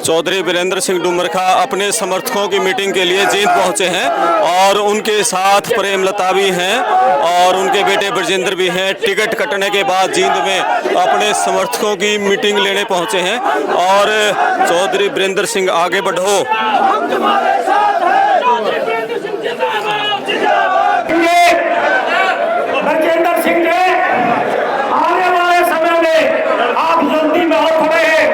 चौधरी वीरेंद्र सिंह डुमरखा अपने समर्थकों की मीटिंग के लिए जींद पहुंचे हैं और उनके साथ प्रेमलता भी हैं और उनके बेटे ब्रजेंद्र भी हैं। टिकट कटने के बाद जींद में अपने समर्थकों की मीटिंग लेने पहुंचे हैं और चौधरी वीरेंद्र सिंह आगे बढ़ो। ब्रजेंद्र सिंह जी, आने वाले समय में आप जल्दी में हो खड़े हैं,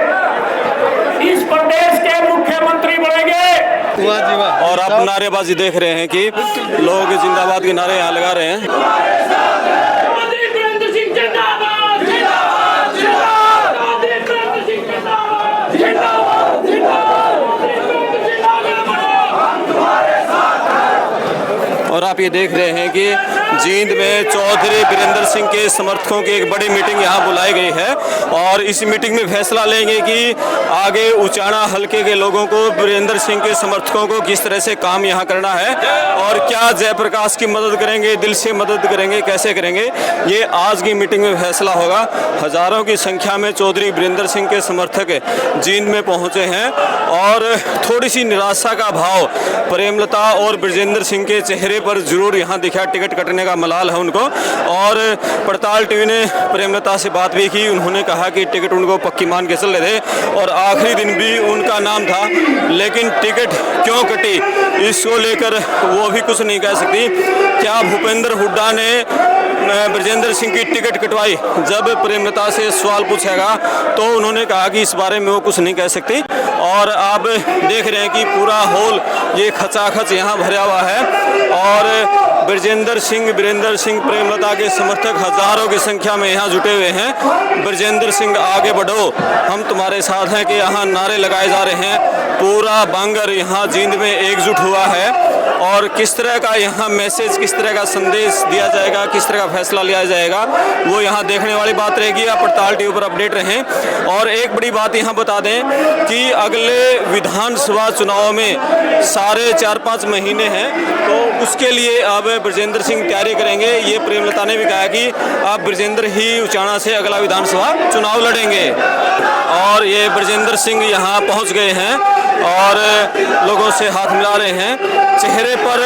इस प्रदेश के मुख्यमंत्री बनेंगे। और आप नारेबाजी देख रहे हैं कि लोग जिंदाबाद के नारे यहाँ लगा रहे हैं। और आप ये देख रहे हैं कि जींद में चौधरी वीरेंद्र सिंह के समर्थकों की एक बड़ी मीटिंग यहाँ बुलाई गई है और इस मीटिंग में फैसला लेंगे कि आगे उचाना हलके के लोगों को, वीरेंद्र सिंह के समर्थकों को किस तरह से काम यहाँ करना है और क्या जयप्रकाश की मदद करेंगे, दिल से मदद करेंगे, कैसे करेंगे, ये आज की मीटिंग में फैसला होगा। हजारों की संख्या में चौधरी वीरेंद्र सिंह के समर्थक जींद में पहुँचे हैं और थोड़ी सी निराशा का भाव प्रेमलता और ब्रजेंद्र सिंह के चेहरे पर जरूर यहाँ दिखा। टिकट कटने का मलाल है उनको और पड़ताल टीवी ने प्रेमलता से बात भी की। उन्होंने कहा कि टिकट उनको पक्की मान के चल रहे थे और आखिरी दिन भी उनका नाम था, लेकिन टिकट क्यों कटी इसको लेकर वो भी कुछ नहीं कह सकती। क्या भूपेंद्र हुड्डा ने ब्रजेंद्र सिंह की टिकट कटवाई? जब प्रेमलता से सवाल पूछेगा तो उन्होंने कहा कि इस बारे में वो कुछ नहीं कह सकती। और आप देख रहे हैं कि पूरा हॉल ये खचाखच यहाँ भरा हुआ है और ब्रजेंद्र सिंह, वीरेंद्र सिंह, प्रेमलता के समर्थक हजारों की संख्या में यहाँ जुटे हुए हैं। ब्रजेंद्र सिंह आगे बढ़ो, हम तुम्हारे साथ हैं कि यहाँ नारे लगाए जा रहे हैं। पूरा बांगर यहाँ जींद में एकजुट हुआ है और किस तरह का यहाँ मैसेज, किस तरह का संदेश दिया जाएगा, किस तरह का फैसला लिया जाएगा, वो यहाँ देखने वाली बात रहेगी। आप पड़ताल टीवी पर अपडेट रहें। और एक बड़ी बात यहाँ बता दें कि अगले विधानसभा चुनाव में साढ़े 4-5 महीने हैं, तो उसके लिए अब ब्रजेंद्र सिंह तैयारी करेंगे। ये प्रेमलता ने भी कहा कि अब ब्रजेंद्र ही उचाना से अगला विधानसभा चुनाव लड़ेंगे। और ये ब्रजेंद्र सिंह यहाँ पहुँच गए हैं और लोगों से हाथ मिला रहे हैं, चेहरे पर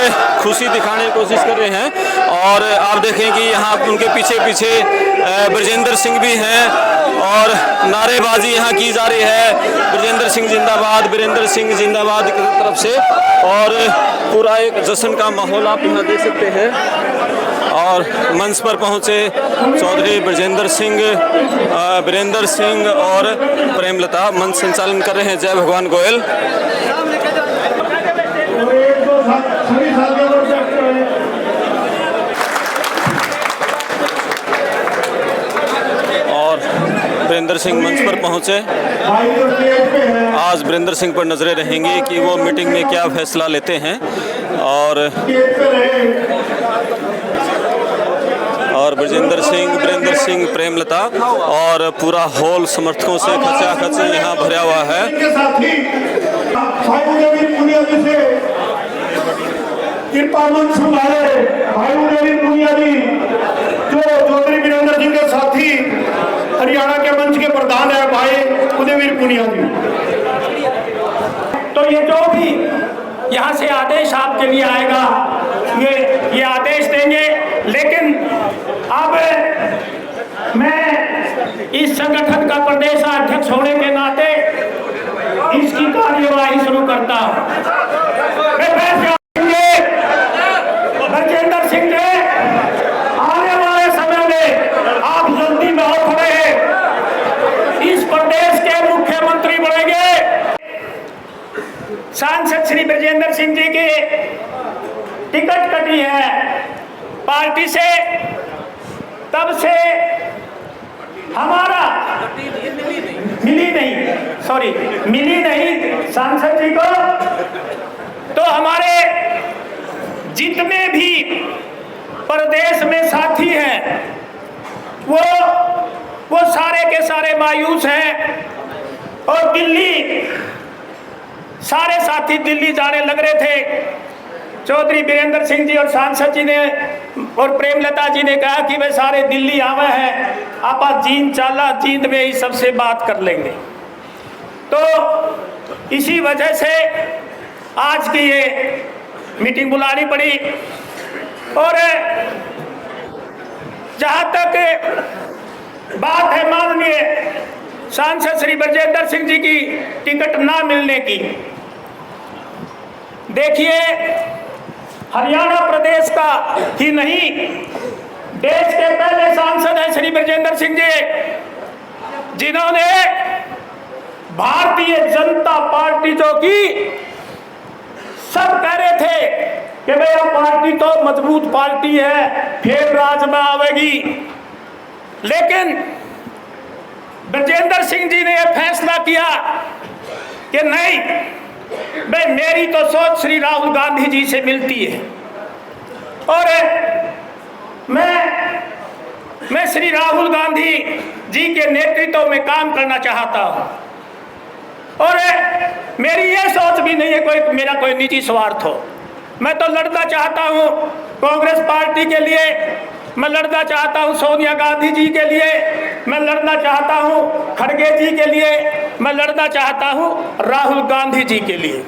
खुशी दिखाने की कोशिश कर रहे हैं। और आप देखें कि यहाँ उनके पीछे पीछे ब्रजेंद्र सिंह भी हैं और नारेबाजी यहाँ की जा रही है, ब्रजेंद्र सिंह जिंदाबाद, वीरेंद्र सिंह जिंदाबाद की तरफ से। और पूरा एक जश्न का माहौल आप यहाँ देख सकते हैं। और मंच पर पहुँचे चौधरी ब्रजेंद्र सिंह, वीरेंद्र सिंह और प्रेमलता मंच संचालन कर रहे हैं जय भगवान गोयल। और वीरेंद्र सिंह मंच पर पहुंचे। आज वीरेंद्र सिंह पर नजरें रहेंगी कि वो मीटिंग में क्या फैसला लेते हैं। और ब्रजेंद्र सिंह, वीरेंद्र सिंह, प्रेमलता और पूरा हॉल समर्थकों से खचाखच यहाँ भरा हुआ है। कृपा मंच संभाले भाई उदयवीर पुनियाजी, जो चौधरी वीरेंद्र सिंह के साथी हरियाणा के मंच के प्रधान है भाई उदयवीर पुनियाजी। तो ये जो भी यहाँ से आदेश आपके लिए आएगा, ये आदेश देंगे। लेकिन अब मैं इस संगठन का प्रदेश अध्यक्ष होने के नाते इसकी कार्यवाही शुरू करता हूँ। ब्रजेंद्र सिंह जी, आने वाले समय में आप जल्दी में हो खड़े हैं, इस प्रदेश के मुख्यमंत्री बनेंगे। सांसद श्री ब्रजेंद्र सिंह जी की टिकट कटी है पार्टी से, तब से हमारा मिली नहीं सांसद जी को। तो हमारे जितने भी प्रदेश में साथी हैं वो सारे के सारे मायूस हैं और दिल्ली, सारे साथी दिल्ली जाने लग रहे थे। चौधरी वीरेंद्र सिंह जी और सांसद जी ने और प्रेमलता जी ने कहा कि वे सारे दिल्ली आवे हैं, आप जींद चाला, जींद में ही सबसे बात कर लेंगे। तो इसी वजह से आज की ये मीटिंग बुलानी पड़ी। और जहाँ तक बात है माननीय सांसद श्री ब्रजेंद्र सिंह जी की टिकट ना मिलने की, देखिए हरियाणा प्रदेश का ही नहीं, देश के पहले सांसद हैं श्री ब्रजेंद्र सिंह जी, जिन्होंने भारतीय जनता पार्टी जो की सब कह रहे थे कि भैया पार्टी तो मजबूत पार्टी है, फिर राज में आवेगी, लेकिन ब्रजेंद्र सिंह जी ने यह फैसला किया कि नहीं भाई, मेरी तो सोच श्री राहुल गांधी जी से मिलती है और मैं श्री राहुल गांधी जी के नेतृत्व में काम करना चाहता हूं। और मेरी ये सोच भी नहीं है कोई मेरा कोई निजी स्वार्थ हो। मैं तो लड़ना चाहता हूं कांग्रेस पार्टी के लिए, मैं लड़ना चाहता हूं सोनिया गांधी जी के लिए, मैं लड़ना चाहता हूं खड़गे जी के लिए, मैं लड़ना चाहता हूं राहुल गांधी जी के लिए।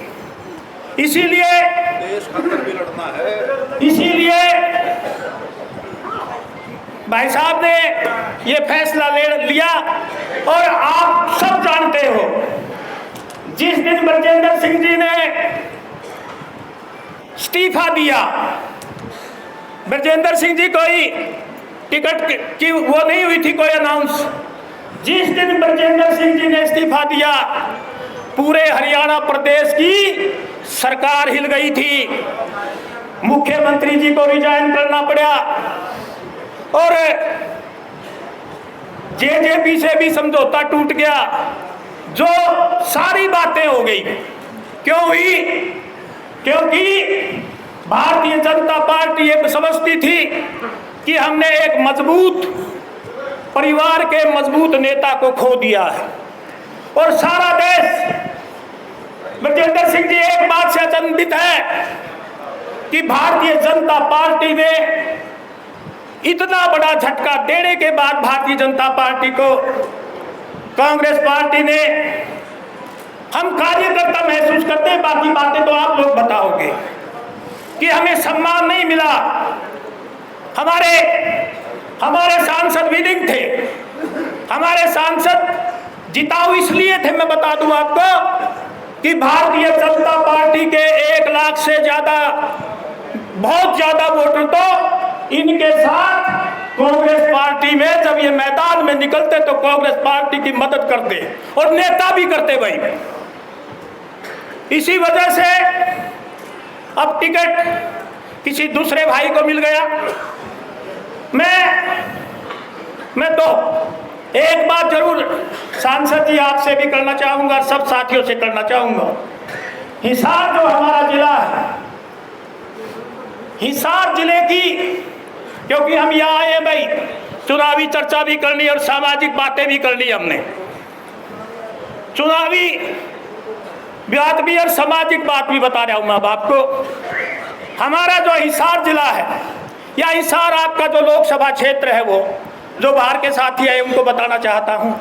इसीलिए देश खातिर भी लड़ना है। इसीलिए भाई साहब ने ये फैसला ले लिया। और आप सब जानते हो जिस दिन ब्रजेंद्र सिंह जी ने इस्तीफा दिया, ब्रजेंद्र सिंह जी कोई टिकट की वो नहीं हुई थी कोई अनाउंस, जिस दिन ब्रजेंद्र सिंह जी ने इस्तीफा दिया पूरे हरियाणा प्रदेश की सरकार हिल गई थी, मुख्यमंत्री जी को रिजाइन करना पड़ा और जेजेपी से भी समझौता टूट गया, जो सारी बातें हो गई। क्यों हुई? क्योंकि भारतीय जनता पार्टी ये समझती थी कि हमने एक मजबूत परिवार के मजबूत नेता को खो दिया है। और सारा देश ब्रजेंद्र सिंह जी एक बात से अचंभित है कि भारतीय जनता पार्टी ने इतना बड़ा झटका देने के बाद भारतीय जनता पार्टी को कांग्रेस पार्टी ने, हम कार्यकर्ता महसूस करते हैं, बाकी बातें तो आप लोग बताओगे कि हमें सम्मान नहीं मिला। हमारे सांसद विनिंग थे, हमारे सांसद जिताऊ इसलिए थे, मैं बता दूं आपको कि भारतीय जनता पार्टी के 1 लाख से ज्यादा, बहुत ज्यादा वोटर तो इनके साथ कांग्रेस पार्टी में जब ये मैदान में निकलते तो कांग्रेस पार्टी की मदद करते और नेता भी करते भाई। इसी वजह से अब टिकट किसी दूसरे भाई को मिल गया। मैं तो एक बात जरूर सांसद जी आपसे भी करना चाहूंगा, सब साथियों से करना चाहूंगा। हिसार जो हमारा जिला है, हिसार जिले की, क्योंकि हम यहाँ आए हैं भाई, चुनावी चर्चा भी करनी और सामाजिक बातें भी करनी हमने, चुनावी बात भी और सामाजिक बात भी बता रहा हूं मैं आपको। हमारा जो हिसार जिला है या हिसार आपका जो लोकसभा क्षेत्र है, वो जो बाहर के साथी है उनको बताना चाहता हूं।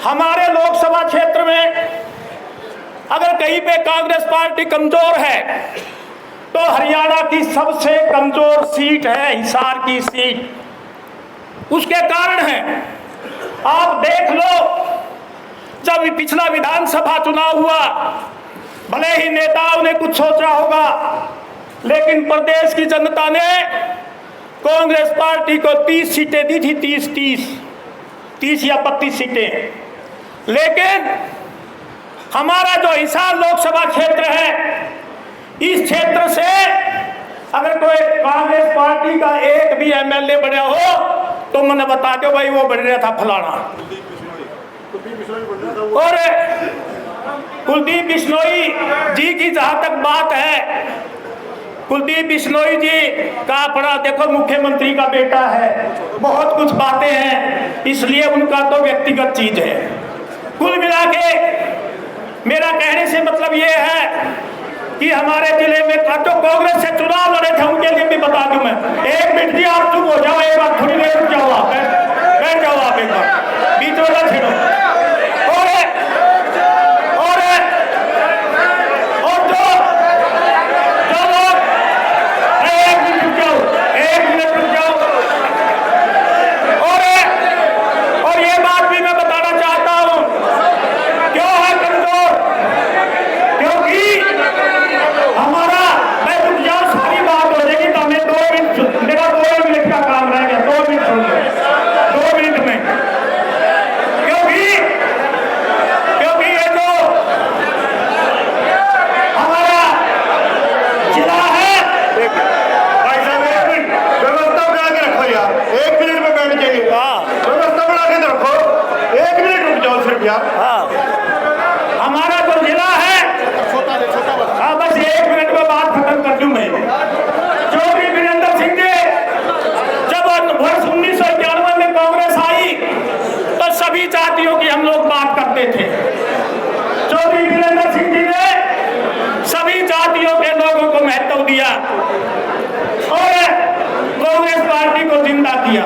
हमारे लोकसभा क्षेत्र में अगर कहीं पे कांग्रेस पार्टी कमजोर है तो हरियाणा की सबसे कमजोर सीट है हिसार की सीट। उसके कारण है, आप देख लो, जब पिछला विधानसभा चुनाव हुआ, भले ही नेताओं ने कुछ सोचा होगा, लेकिन प्रदेश की जनता ने कांग्रेस पार्टी को 30 सीटें दी थी, 30 या 32 सीटें। लेकिन हमारा जो हिसार लोकसभा क्षेत्र है, इस क्षेत्र से अगर कोई कांग्रेस पार्टी का एक भी एमएलए बना हो तो मैंने बता दो भाई, वो बन रहा था फलाना। और कुलदीप बिश्नोई जी की जहां तक बात है, कुलदीप बिश्नोई जी का अपना देखो मुख्यमंत्री का बेटा है, बहुत कुछ बातें हैं, इसलिए उनका तो व्यक्तिगत चीज है। कुल मिला के मेरा कहने से मतलब ये है कि हमारे जिले में जो कांग्रेस से चुनाव लड़े थे उनके लिए भी बता दूं मैं। 1 मिनट जी आप चुप हो जाओ, एक बार थोड़ी देर रुक जाओ, आप बैठ जाओ, आप एक बार बीच वाला छेड़ो। और किया।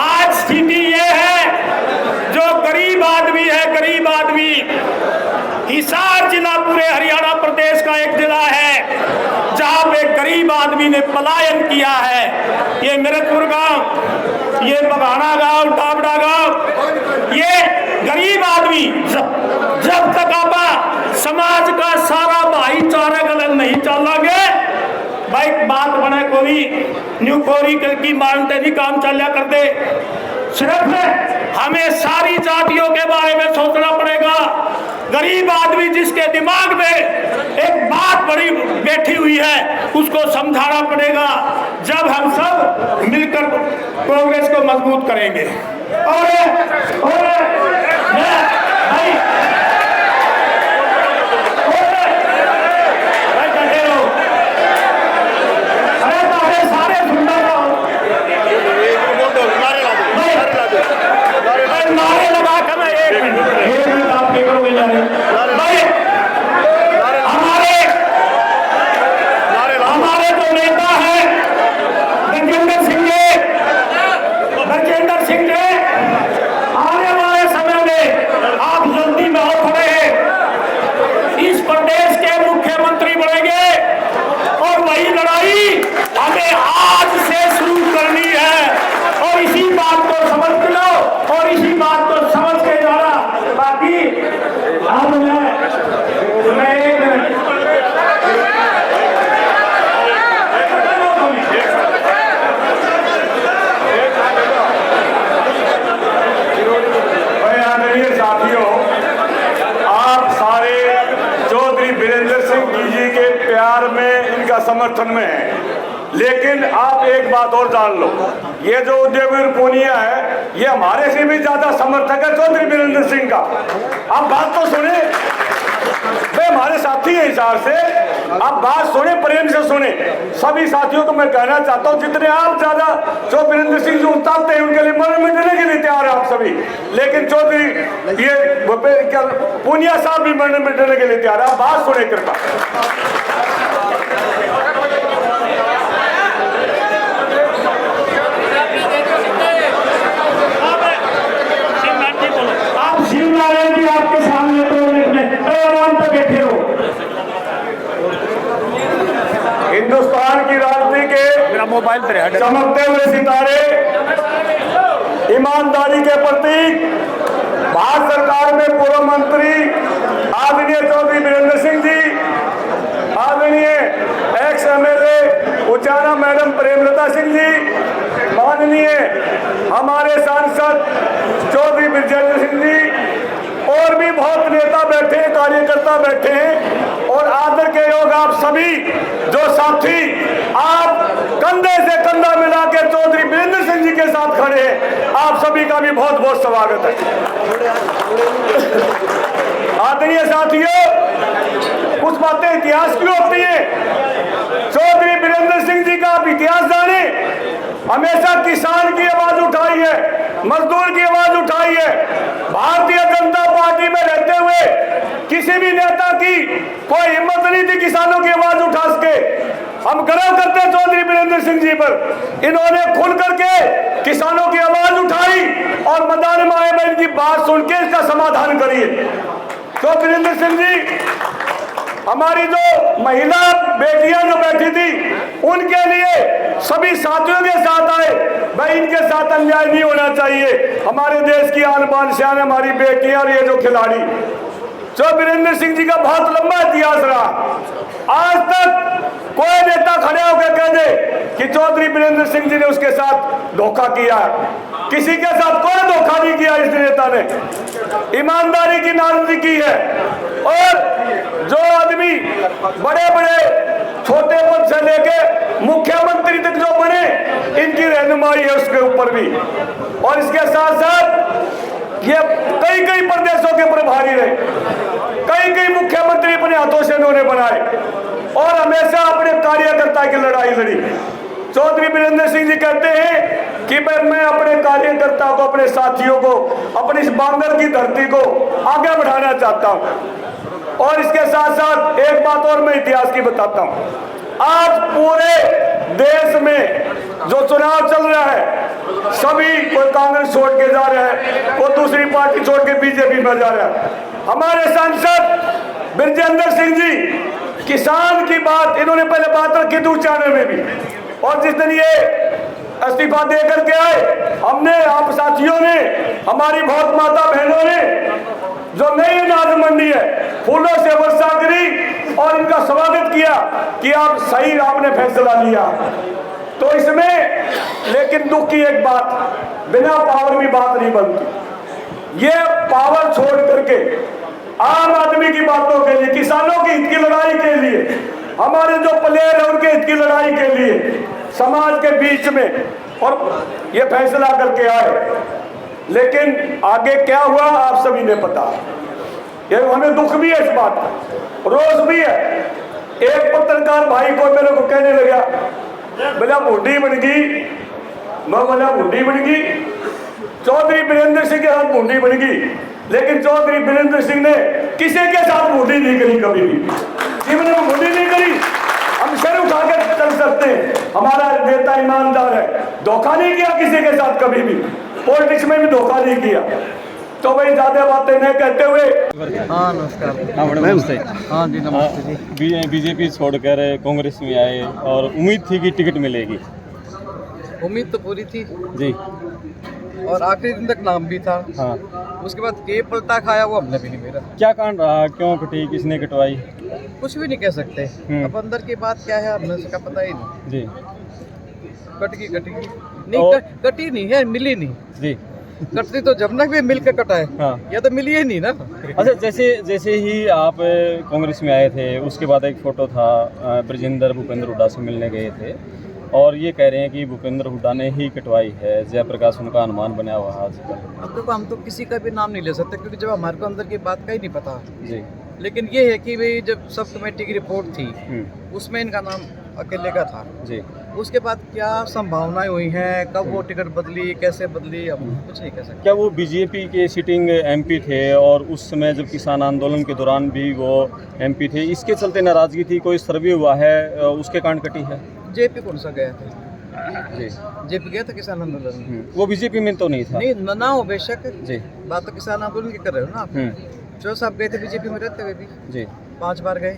आज स्थिति ये है, जो गरीब आदमी है, गरीब आदमी, हिसार जिला पूरे हरियाणा प्रदेश का एक जिला है जहां पे गरीब आदमी ने पलायन किया है। ये मेरठपुर गांव, ये बघाना गांव, टाबड़ा गांव, ये गरीब आदमी जब तक आप समाज का सारा भाईचारा गलत नहीं चलांगे, भाई बात बने कोई न्यू कोरी की मानते नहीं काम चलिया करते। सिर्फ हमें सारी जातियों के बारे में सोचना पड़ेगा। गरीब आदमी जिसके दिमाग में एक बात बड़ी बैठी हुई है, उसको समझाना पड़ेगा। जब हम सब मिलकर कांग्रेस को मजबूत करेंगे। और नारे लगा कर मैं एक मिनट आप करोगे भाई। हमारे जो नेता है गजेंद्र सिंह जी, आने वाले समय में आप जल्दी में हो खड़े हैं, इस प्रदेश के मुख्यमंत्री बनेंगे और वही लड़ाई हमें आज से शुरू करनी है। और इसी बात को समझ लो और इसी बात को समझ के जाना। बाकी अब मैं एक मिनट साथियों, आप सारे चौधरी बीरेंद्र सिंह जी के प्यार में, इनका समर्थन में है, लेकिन आप एक बात और जान लो, ये जो उदयवीर पूनिया है, ये हमारे से भी ज्यादा समर्थक है चौधरी बीरेंद्र सिंह का। आप बात तो सुने, वे हमारे साथी है हिसार से, आप बात सुने, प्रेम से सुने। सभी साथियों को मैं कहना चाहता हूँ, जितने आप ज्यादा जो बीरेंद्र सिंह जी उतारते हैं उनके लिए मरण मिटने के लिए तैयार है आप सभी, लेकिन चौधरी ये पूनिया साहब भी मरण मिटने के लिए तैयार है। आप बात सुने कृपा। आप शिवनारायण जी आपके सामने 2 मिनट में आराम से बैठे हो। हिंदुस्तान की राजनीति के मोबाइल पर चमकते हुए सितारे, ईमानदारी के प्रतीक, भारत सरकार में पूर्व मंत्री आदरणीय चौधरी बीरेंद्र सिंह जी, आदरणीय ex MLA Uchana madam Premlata Singh ji, माननीय हमारे सांसद चौधरी बीरेंद्र सिंह जी, और भी बहुत नेता बैठे हैं, कार्यकर्ता बैठे हैं, और आदर के योग आप सभी जो साथी आप कंधे से कंधा मिला के चौधरी बीरेंद्र सिंह जी के साथ खड़े हैं, आप सभी का भी बहुत बहुत स्वागत है। आदरणीय साथियों, कुछ बातें इतिहास की होती है। चौधरी बीरेंद्र सिंह जी का आप इतिहास जाने, हमेशा किसान की आवाज उठाई है, मजदूर की आवाज उठाई है। भारतीय जनता पार्टी में रहते हुए किसी भी नेता की कोई हिम्मत नहीं थी किसानों की आवाज उठा सके। हम गर्व करते हैं चौधरी बीरेंद्र सिंह जी पर, इन्होंने खुल करके किसानों की आवाज उठाई और मैदान में आए इनकी बात सुन के इसका समाधान करिए। तो बीरेंद्र सिंह जी, हमारी जो महिला बेटियां जो बैठी थी, उनके लिए सभी साथियों के साथ आए, भाई इनके साथ अन्याय नहीं होना चाहिए। हमारे देश की आन बान शान हमारी बेटियां और ये जो खिलाड़ी, जो बीरेंद्र सिंह जी का बहुत लंबा इतिहास रहा। आज तक कोई नेता खड़े होकर कह दे कि चौधरी बीरेंद्र सिंह जी ने उसके साथ धोखा किया, किसी के साथ कोई धोखा नहीं किया इस नेता ने, ईमानदारी की नाराजगी की है। और जो आदमी बड़े बड़े छोटे पद से लेके मुख्यमंत्री तक जो बने, इनकी रहनुमाई है उसके ऊपर भी। और इसके साथ साथ ये कई कई प्रदेशों के प्रभारी रहे, कई कई मुख्यमंत्री अपने हाथों से इन्होंने बनाए और हमेशा अपने कार्यकर्ता की लड़ाई लड़ी। चौधरी बीरेंद्र सिंह जी कहते हैं कि मैं अपने कार्यकर्ता को, अपने साथियों को, अपनी इस बांगर की धरती को आगे बढ़ाना चाहता हूं। और इसके साथ साथ एक बात और मैं इतिहास की बताता हूं। आज पूरे देश में जो चुनाव चल रहा है, सभी कोई कांग्रेस छोड़ के जा रहा है, कोई दूसरी पार्टी छोड़ के बीजेपी में जा रहा है। हमारे सांसद बृजेंद्र सिंह जी, किसान की बात इन्होंने पहले बात रखी थी उचाने में भी, और जिस दिन ये इस्तीफा दे करके आए, हमने, आप साथियों ने, हमारी बहुत माता बहनों ने जो नई अनाज मंडी है फूलों से वर्षा करी और इनका स्वागत किया कि आप सही आपने फैसला लिया। तो इसमें लेकिन दुख की एक बात, बिना पावर की बात नहीं बनती। ये पावर छोड़ करके आम आदमी की बातों के लिए, किसानों के हित की लड़ाई के लिए, हमारे जो प्लेयर है उनके हित की लड़ाई के लिए समाज के बीच में और ये फैसला करके आए। लेकिन आगे क्या हुआ आप सभी ने पता। ये हमें दुख भी है इस बात का, रोज भी है। एक पत्रकार भाई को मेरे को कहने लगा, बोला बुढ़ी बन गई, मैं बोला बुढ़ी बन गई, चौधरी बीरेंद्र सिंह के साथ बुढ़ी बन गई, लेकिन चौधरी बीरेंद्र सिंह ने किसी के साथ बुढ़ी नहीं करी, कभी भी जीवन में बुढ़ी नहीं करी। हम सर उठा कर चल सकते हैं, हमारा नेता ईमानदार है, धोखा नहीं किया किसी के साथ, कभी भी पॉलिटिक्स में भी धोखा नहीं किया। तो भाई ज्यादा बातें नहीं कहते हुए, हाँ नमस्कार। हाँ मैडम नमस्ते। हाँ जी नमस्ते जी। बीजेपी छोड़कर कांग्रेस में आए और उम्मीद थी कि टिकट मिलेगी। उम्मीद तो पूरी थी जी, और आखिरी दिन तक नाम भी था। हाँ। उसके बाद के पलटा खाया वो हमने भी नहीं मेरा। क्या कारण रहा, क्यों कटी, किसने कटवाई? कुछ भी नहीं कह सकते। अब अंदर की बात क्या है हमने उसका पता ही नहीं। जी कटी नहीं, कटी नहीं है, मिली नहीं जी। कटती तो जमनक भी मिल के कटा है। हाँ। या तो मिली ही नहीं ना। अच्छा, जैसे ही आप कांग्रेस में आए थे उसके बाद एक फोटो था, ब्रजेंद्र भूपेंद्र हुड्डा से मिलने गए थे और ये कह रहे हैं कि भूपेंद्र हुड्डा ने ही कटवाई है, जयप्रकाश उनका अनुमान बना हुआ है आजकल। अब देखो हम तो किसी का भी नाम नहीं ले सकते क्योंकि जब हमारे को अंदर की बात का ही नहीं पता। जी। लेकिन ये है कि भाई जब सब कमेटी की रिपोर्ट थी उसमें इनका नाम अकेले का था जी। उसके बाद क्या संभावनाएं हुई हैं, कब वो टिकट बदली, कैसे बदली, अब कुछ नहीं कह सकते। क्या वो बीजेपी के सिटिंग एमपी थे और उस समय जब किसान आंदोलन के दौरान भी वो एमपी थे, इसके चलते नाराजगी थी? कोई सर्वे हुआ है उसके कारण कटी है? जेपी कौन सा गया था? जी, जेपी गया था किसान आंदोलन में। वो बीजेपी में तो नहीं था। नहीं ना हो बेशक जी। बात तो किसान आंदोलन की कर रहे हो ना आप। जो साहब गए थे बीजेपी में रहते हुए भी जी 5 बार गए,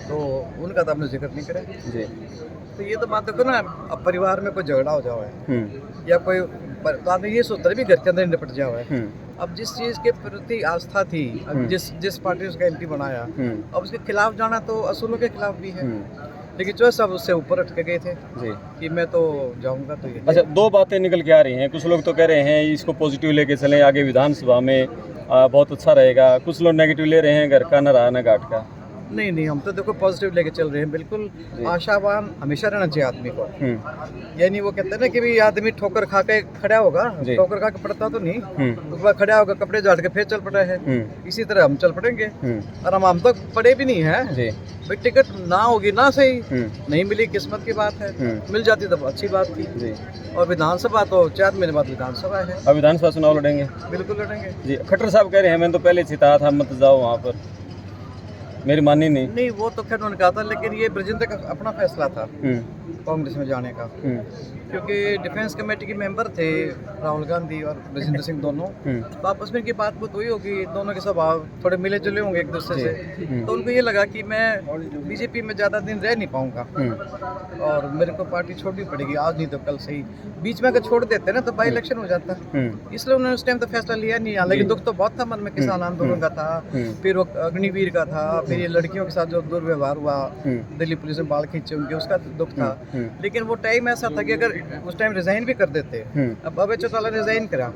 तो उनका तो आपने जिक्र नहीं करा जी। तो ये तो बात देखो ना, अब परिवार में कोई झगड़ा हो जाओ है या कोई तो आपने ये सोच रहे भी घर के अंदर निपट जाओ है। अब जिस चीज़ के प्रति आस्था थी, अब जिस पार्टी ने उसका एमपी बनाया, अब उसके खिलाफ जाना तो असूलों के खिलाफ भी है। लेकिन जो सब उससे ऊपर उठ के गए थे जी कि मैं तो जाऊंगा। तो ये अच्छा, दो बातें निकल के आ रही हैं। कुछ लोग तो कह रहे हैं इसको पॉजिटिव लेके चलें, आगे विधानसभा में बहुत अच्छा रहेगा। कुछ लोग नेगेटिव ले रहे हैं, घर का न रहा न घाट का। नहीं, हम तो देखो पॉजिटिव लेके चल रहे हैं। बिल्कुल आशावान हमेशा रहना चाहिए आदमी को। यानी वो कहते हैं ना कि भी आदमी ठोकर खा के खड़ा होगा, ठोकर खा के पड़ता तो नहीं, उसके बाद खड़ा होगा, कपड़े झाड़ के फिर चल पड़ा है। इसी तरह हम चल पड़ेंगे। और हम तो पड़े भी नहीं है भाई। टिकट ना होगी ना सही, नहीं मिली किस्मत की बात है, मिल जाती तो अच्छी बात थी। और विधानसभा तो 4 महीने बाद विधानसभा है। अब विधानसभा चुनाव लड़ेंगे? बिल्कुल लड़ेंगे जी। खट्टर साहब कह रहे हैं मैंने तो पहले चिताया था मत जाओ वहाँ पर, मेरी मानी नहीं। वो तो खैर उन्होंने कहा था, लेकिन ये ब्रजेंद्र का अपना फैसला था कांग्रेस में जाने का। क्योंकि डिफेंस कमेटी के मेंबर थे राहुल गांधी और ब्रजेंद्र सिंह दोनों, तो आपस में की बात हुई होगी, दोनों के स्वभाव थोड़े मिले जुले होंगे एक दूसरे से। तो उनको ये लगा कि मैं बीजेपी में ज़्यादा दिन रह नहीं पाऊंगा और मेरे को पार्टी छोड़नी पड़ेगी, आज नहीं तो कल सही। बीच में अगर छोड़ देते ना तो बाई इलेक्शन हो जाता, इसलिए उन्होंने उस टाइम तो फैसला लिया नहीं। हालांकि दुख तो बहुत था मन में, किसान आंदोलन का था, फिर वो अग्निवीर का था, फिर ये लड़कियों के साथ जो दुर्व्यवहार हुआ, दिल्ली पुलिस ने बाल खींचे उनके, उसका दुख था। लेकिन वो टाइम ऐसा था कि अगर उस टाइम रिजाइन भी कर देते, अब अभय चौटाला रिजाइन करा,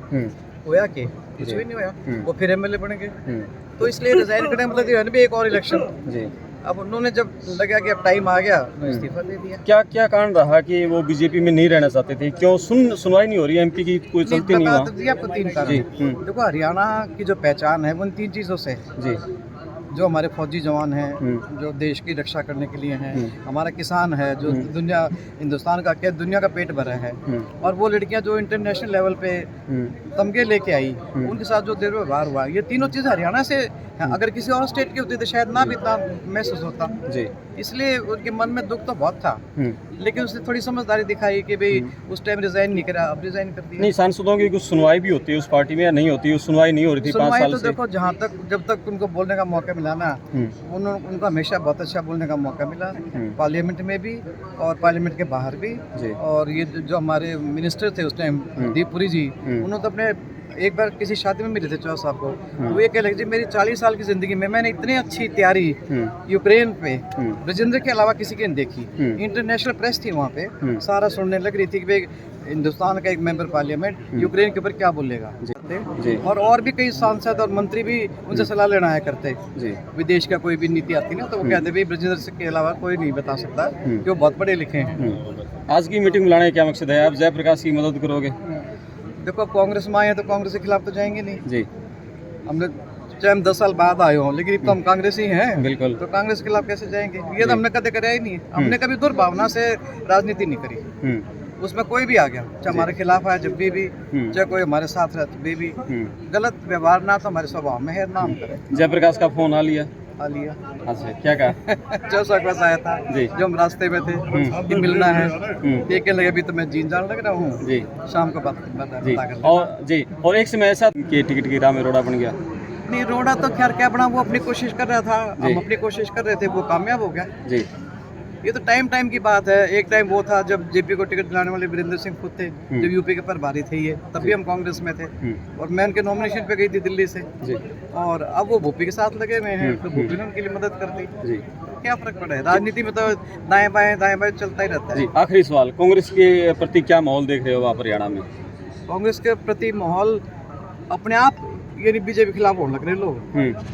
होया कि कुछ भी नहीं होया, वो फिर एमएलए बन गए। तो इसलिए रिजाइन करने मतलब ये भी एक और इलेक्शन। अब उन्होंने जब लगा कि अब टाइम आ गया, उन्होंने इस्तीफा दे दिया। क्या कारण रहा कि वो बीजेपी में नहीं रहना चाहते थे? क्यों सुनवाई नहीं हो रही? एमपी की कोई चलती नहीं? आपको 3 कारण। देखो हरियाणा की जो पहचान है वो इन 3 चीज़ों से है जी। जो हमारे फौजी जवान हैं, जो देश की रक्षा करने के लिए हैं, हमारा किसान है जो दुनिया हिंदुस्तान का क्या दुनिया का पेट भरा है, और वो लड़कियां जो इंटरनेशनल लेवल पे तमगे लेके आई, उनके साथ जो दुर्व्यवहार हुआ, ये तीनों चीज़ हरियाणा से अगर किसी और स्टेट की होती तो शायद ना भी इतना महसूस होता जी। इसलिए उनके मन में दुख तो बहुत था, लेकिन उसने थोड़ी समझदारी दिखाई कि भाई उस टाइम रिजाइन नहीं करा, अब रिजाइन कर दिया। नहीं, सांसदों की कुछ सुनवाई भी होती है उस पार्टी में या नहीं होती? सुनवाई नहीं हो रही थी 5 सुनवाई साल तो से। देखो, जहाँ तक जब तक उनको बोलने का मौका मिला ना, उनको हमेशा बहुत अच्छा बोलने का मौका मिला, पार्लियामेंट में भी और पार्लियामेंट के बाहर भी। और ये जो हमारे मिनिस्टर थे उस टाइम, दीपपुरी जी, उन्होंने तो अपने एक बार किसी शादी में मिले थे चौहान साहब को, वो ये कह लगे जी मेरी 40 साल की जिंदगी में मैंने इतनी अच्छी तैयारी यूक्रेन पे ब्रजेंद्र के अलावा किसी की नहीं देखी। इंटरनेशनल प्रेस थी वहाँ पे, सारा सुनने लग रही थी कि भाई हिंदुस्तान का एक मेंबर पार्लियामेंट यूक्रेन के ऊपर क्या बोलेगा। और भी कई सांसद और मंत्री भी उनसे सलाह लेना आया करते, विदेश का कोई भी नीति आती ना, तो वो कहते भाई ब्रजेंद्र सिंह के अलावा कोई नहीं बता सकता कि वो बहुत पढ़े लिखे हैं। आज की मीटिंग बुलाने का क्या मकसद है? आप जयप्रकाश की मदद करोगे? देखो, कांग्रेस में आए हैं तो कांग्रेस के खिलाफ तो जाएंगे नहीं जी। हमने चाहे हम 10 साल बाद आए हों, लेकिन अब तो हम कांग्रेस ही हैं। बिल्कुल। तो कांग्रेस के खिलाफ कैसे जाएंगे? ये तो हमने कभी कराया ही नहीं। हमने कभी दुर्भावना से राजनीति नहीं करी। उसमें कोई भी आ गया, चाहे हमारे खिलाफ आया जब भी, चाहे कोई हमारे साथ रहे तब भी, गलत व्यवहार ना तो हमारे स्वभाव में है, ना हम करें। जयप्रकाश का फोन आ लिया? आ लिया। अच्छा, क्या कहा? चौसा के पास आया था जी। जो हम रास्ते में थे कि मिलना है, ये कहने लगे अभी तो मैं जीन जान लग रहा हूँ जी, शाम को बात जी। कर और जी, और एक समय ऐसा कि टिकट की राह में रोड़ा बन गया? नहीं, रोड़ा तो खैर क्या बना, वो अपनी कोशिश कर रहा था, हम अपनी कोशिश कर रहे थे, वो कामयाब हो गया जी। ये तो टाइम की बात है। एक टाइम वो था जब जेपी को टिकट दिलाने वाले वीरेंद्र सिंह खुद थे, जब यूपी के प्रभारी थे ये, तब भी हम कांग्रेस में थे, और मैं उनके नॉमिनेशन पे गई थी दिल्ली से जी। और अब वो भूपी के साथ लगे हुए हैं, तो भूपी ने उनके लिए मदद कर दी जी। क्या फर्क पड़ा है? राजनीति में तो दाएं बाएं चलता ही रहता है जी। आखिरी सवाल, कांग्रेस के प्रति क्या माहौल देख रहे हो आप हरियाणा में? कांग्रेस के प्रति माहौल अपने आप, यानी बीजेपी के खिलाफ होने लग रहे लोग।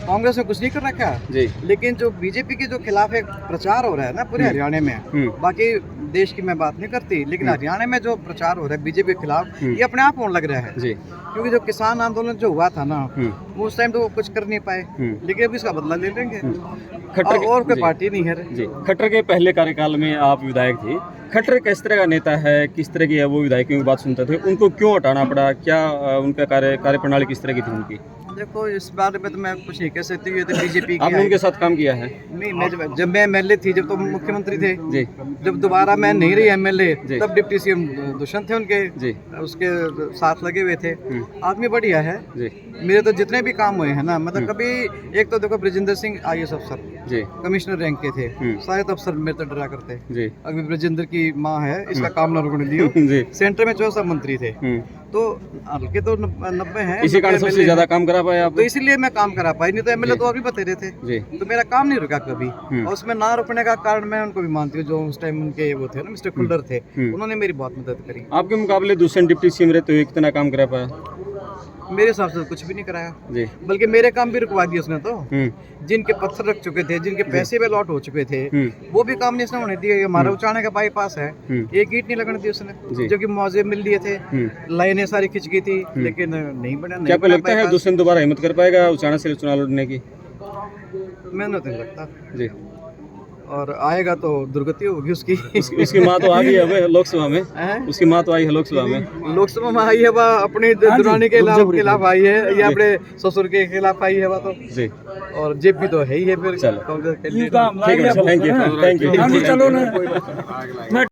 कांग्रेस ने कुछ नहीं कर रखा जी, लेकिन जो बीजेपी के जो खिलाफ एक प्रचार हो रहा है ना पूरे हरियाणा में, बाकी देश की मैं बात नहीं करती, लेकिन हरियाणा में जो प्रचार हो रहा है बीजेपी के खिलाफ, ये अपने आप होने लग रहा है जी। क्योंकि जो किसान आंदोलन जो हुआ था ना, वो उस टाइम तो वो कुछ कर नहीं पाए, लेकिन अब इसका बदला ले लेंगे। और कोई पार्टी नहीं है जी। खट्टर के पहले कार्यकाल में आप विधायक थे, खट्टर किस तरह का नेता है, किस तरह की है वो? विधायकों की बात सुनते थे, उनको क्यों हटाना पड़ा? क्या उनका कार्यप्रणाली किस तरह की थी उनकी? देखो, इस बारे में तो मैं कुछ नहीं कह सकती। ये तो बीजेपी आपने उनके साथ काम किया है? नहीं, मैं जब मैं एमएलए थी, जब तो मुख्यमंत्री थे जी, जब दोबारा मैं नहीं रही एमएलए, तब डिप्टी सीएम दुष्यंत थे उनके जी, उसके साथ लगे हुए थे। आदमी बढ़िया है जी। मेरे तो जितने भी काम हुए हैं ना, मतलब कभी एक तो देखो ब्रजेंद्र सिंह IAS अफसर जी, कमिश्नर रैंक के थे, सारे अफसर मेरे तो डरा करते जी। अभी ब्रजेंद्र की माँ है, इसका काम ना रुकने दियो। सेंटर में 64 मंत्री थे, तो हल्के तो 90 हैं। इसी कारण सबसे ज्यादा काम करा पाए आप? तो इसीलिए मैं काम करा पाई, नहीं तो एमएलए तो और भी बतेरे थे जी। तो मेरा काम नहीं रुका कभी, और उसमें ना रुकने का कारण मैं उनको भी मानती हूँ, जो उस टाइम उनके वो थे ना, मिस्टर खुल्लर थे, उन्होंने मेरी बहुत मदद करी। आपके मुकाबले दूसरे डिप्टी सीएम रहते हुए कितना काम करा पाया? मेरे हिसाब से कुछ भी नहीं कराया जी, बल्कि मेरे काम भी रुकवा दिए उसने तो। जिनके पत्थर रख चुके थे, जिनके पैसे भी लॉट हो चुके थे, वो भी काम नहीं उसने होने दिए। हमारा उचाने का बाईपास है, एक ईंट नहीं लगने दी उसने, जो कि मुआवजे मिल लिए थे, लाइनें सारी खिंच गई थी, लेकिन नहीं बना। क्या आपको लगता है दूसरे दोबारा हिम्मत कर पाएगा उचाना से चुनाव लड़ने की? मैंने तो नहीं लगता जी, और आएगा तो दुर्गति होगी उसकी। उसकी माँ तो आ गई है लोकसभा में, उसकी माँ तो आई है लोकसभा में। लोकसभा में आई है वह, अपनी दुरानी के खिलाफ आई है, या अपने ससुर के खिलाफ आई है वह तो जी, और जेपी तो है ही है फिर कांग्रेस के लिए। Thank you.